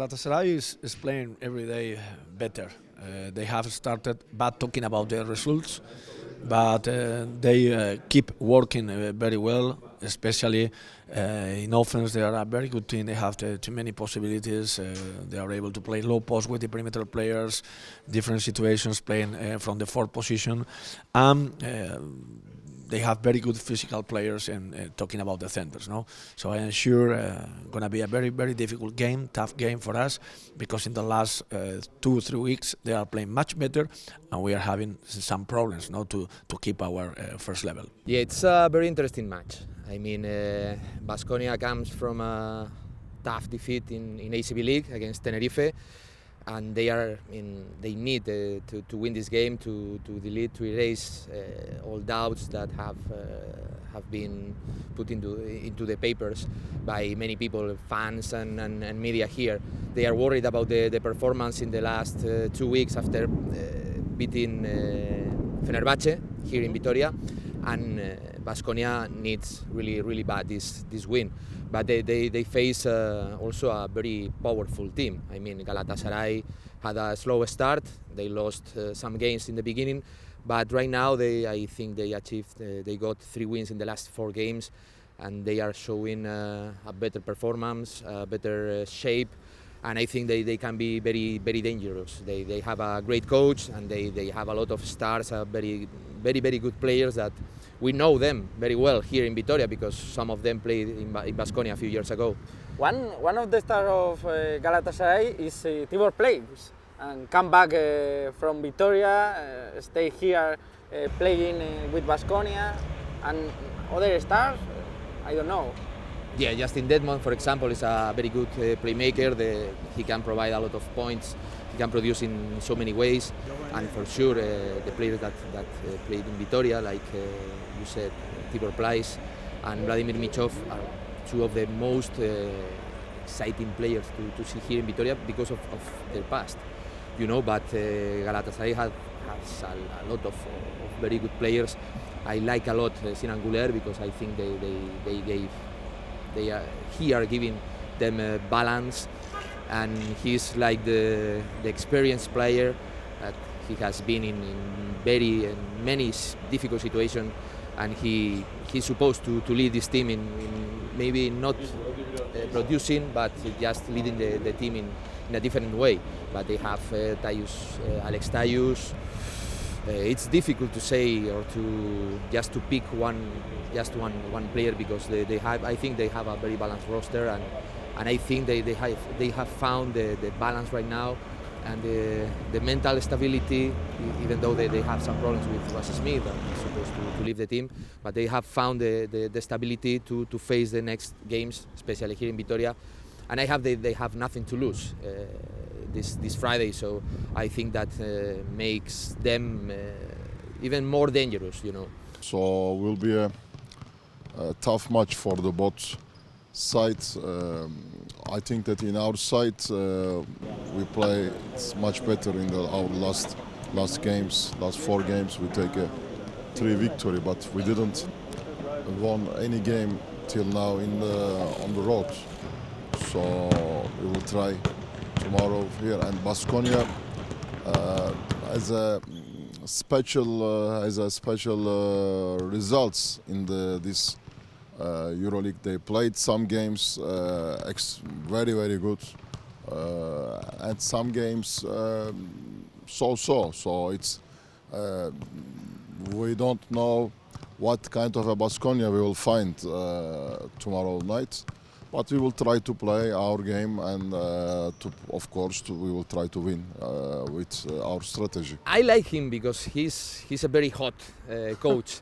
Galatasaray is playing every day better. They have started bad talking about their results, but they keep working very well, especially in offense. They are a very good team. They have too many possibilities. They are able to play low post with the perimeter players, different situations playing from the fourth position. They have very good physical players and talking about the centers, no? So I am sure gonna be a very, very difficult game, tough game for us, because in the last 2 or 3 weeks they are playing much better and we are having some problems, no, to keep our first level. Yeah, it's a very interesting match. I mean, Baskonia comes from a tough defeat in ACB League against Tenerife, and they need to win this game to erase all doubts that have been put into the papers by many people, fans and media here. They are worried about the performance in the last 2 weeks after beating Fenerbahce here in Vitoria, and Baskonia needs really bad this win. But they face also a very powerful team. I mean, Galatasaray had a slow start. They lost some games in the beginning, but right now I think they got 3 wins in the last 4 games, and they are showing a better performance, a better shape, and I think they can be very dangerous. They have a great coach, and they have a lot of stars, very good players that we know them very well here in Vitoria because some of them played in Baskonia a few years ago. One of the stars of Galatasaray is Tibor Plays, and come back from Vitoria, stay here playing with Baskonia, and other stars, I don't know. Yeah, Justin Dedmon, for example, is a very good playmaker. He can provide a lot of points. He can produce in so many ways, and for sure the players that played in Vitoria, like you said, Tibor Plays and Vladimir Michov, are 2 of the most exciting players to see here in Vitoria because of their past, you know. But Galatasaray has a lot of very good players. I like a lot Sinan Guler because I think they are here giving them balance, and he's like the experienced player that he has been in many difficult situations, and he's supposed to lead this team in maybe not producing, but just leading the team in a different way. But they have Alex Tayus. It's difficult to say or to pick one player because I think they have a very balanced roster, and I think they have found the balance right now, and the mental stability, even though they have some problems with Russ Smith and he's supposed to leave the team, but they have found the stability to face the next games, especially here in Vitoria, and they have nothing to lose this Friday, so I think that makes them even more dangerous, you know. So it will be a tough match for the both sides. I think that in our side we play much better in our last games, last 4 games. We take a 3 victory, but we didn't won any game till now on the road. So we will try tomorrow here, and Baskonia as a special results in this EuroLeague. They played some games very good, and some games so. So it's we don't know what kind of a Baskonia we will find tomorrow night. But we will try to play our game, and we will try to win with our strategy. I like him because he's a very hot coach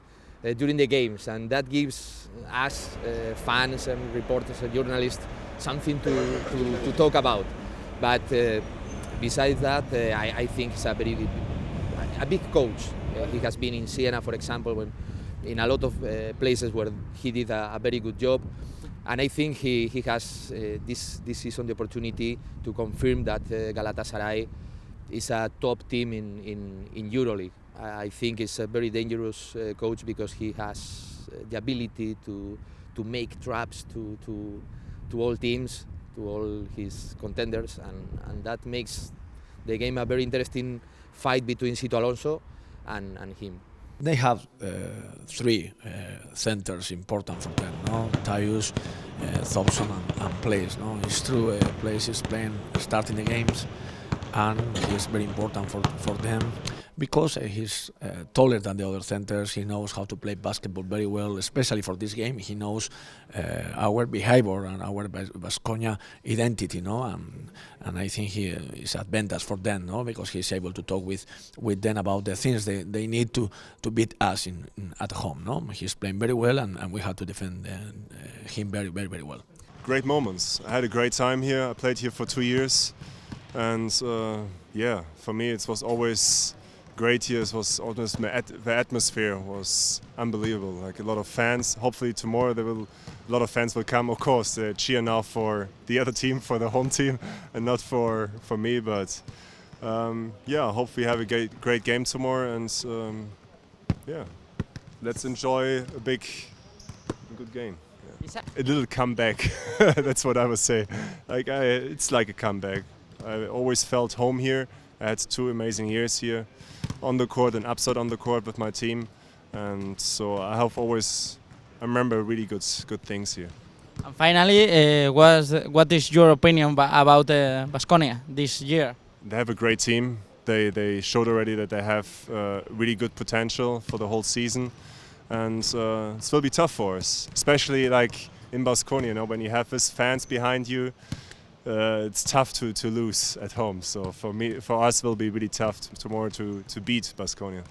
during the games, and that gives us fans and reporters and journalists something to talk about. But besides that, I think he's a big coach. He has been in Siena, for example, in a lot of places where he did a very good job. And I think he has this season the opportunity to confirm that Galatasaray is a top team in EuroLeague. I think he's a very dangerous coach because he has the ability to make traps to all teams, to all his contenders, and that makes the game a very interesting fight between Sito Alonso and him. They have three centers important for them, no? Tyus, Thompson, and Place. No, it's true. Place is playing, starting the games, and he's very important for them because he's taller than the other centers. He knows how to play basketball very well, especially for this game. He knows our behavior and our Baskonia identity, no, and I think he is advantage for them, no, because he's able to talk with them about the things they need to beat us at home, no. He's playing very well, and we have to defend him very well. Great moments. I had a great time here. I played here for 2 years, and yeah, for me it was always great here. It was almost the atmosphere was unbelievable. Like a lot of fans. Hopefully tomorrow a lot of fans will come. Of course, they cheer now for the other team, for the home team, and not for me. But yeah, hope we have a great game tomorrow, and yeah, let's enjoy a good game. Yeah. A little comeback. That's what I would say. Like it's like a comeback. I always felt home here. I had 2 amazing years here, on the court and outside on the court with my team, and so I have always remember really good things here. And finally, what is your opinion about Baskonia this year? They have a great team. They showed already that they have really good potential for the whole season, and it will be tough for us, especially like in Baskonia. You know, when you have these fans behind you. It's tough to lose at home, so for us, it will be really tough tomorrow to beat Baskonia.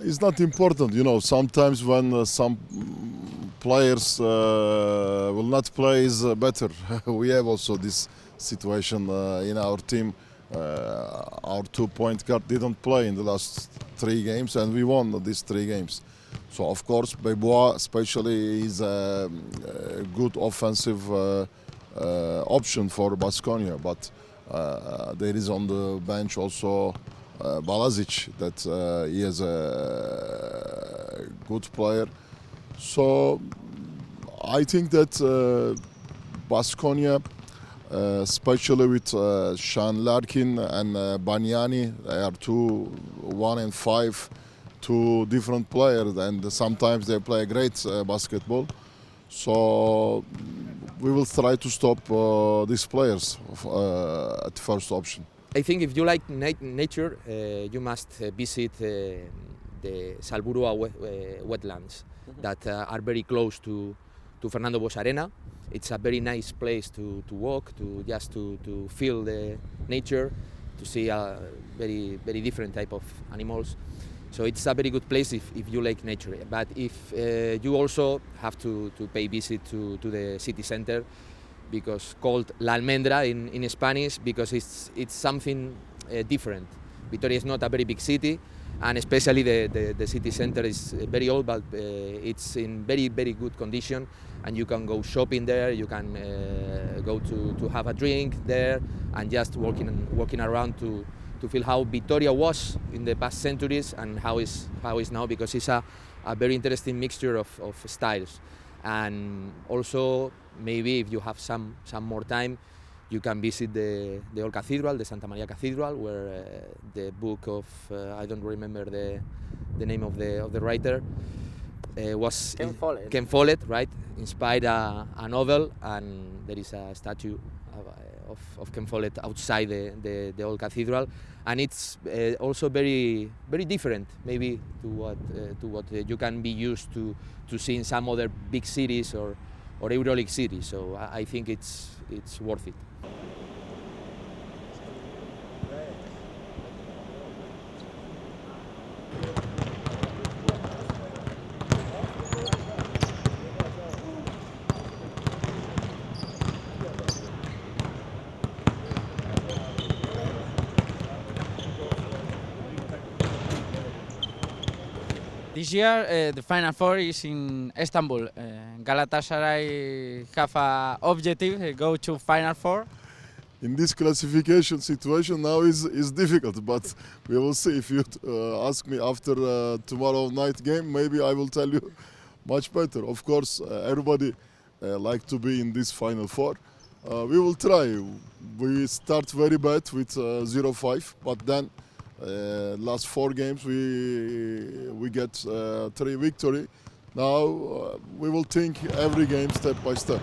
It's not important, you know. Sometimes when some players will not play is better. We have also this situation in our team. Our 2-point guard didn't play in the last 3 games, and we won these 3 games. So of course, Bebois especially is a good offensive option for Baskonia, but there is on the bench also Balazic, that he is a good player. So I think that Baskonia, especially with Sean Larkin and Banyani, they are 1 and 5, 2 different players, and sometimes they play great basketball. So we will try to stop these players at first option. I think if you like nature, you must visit the Salburua wetlands that are very close to Fernando Bosch Arena. It's a very nice place to walk, to feel the nature, to see a very different type of animals. So it's a very good place if you like nature. But if you also have to pay visit to the city center, because called La Almendra in Spanish, because it's something different. Vitoria is not a very big city, and especially the city center is very old, but it's in very good condition, and you can go shopping there, you can go to have a drink there, and just walking around to feel how Vitoria was in the past centuries and how is now, because it's a very interesting mixture of styles. And also, maybe if you have some more time, you can visit the old cathedral, the Santa Maria Cathedral, where the book of I don't remember the name of the writer was Ken Follett, right? Inspired a novel, and there is a statue of Ken Follett outside the old cathedral, and it's also very different, maybe to what you can be used to see in some other big cities or EuroLeague cities. So I think it's worth it. This year, the Final Four is in Istanbul, Galatasaray have a objective, go to Final Four. In this classification situation now is difficult, but we will see. If you ask me after tomorrow night game, maybe I will tell you much better. Of course, everybody like to be in this Final Four. We will try. We start very bad with 0-5, but then last 4 games we get 3 victory. Now we will think every game step by step.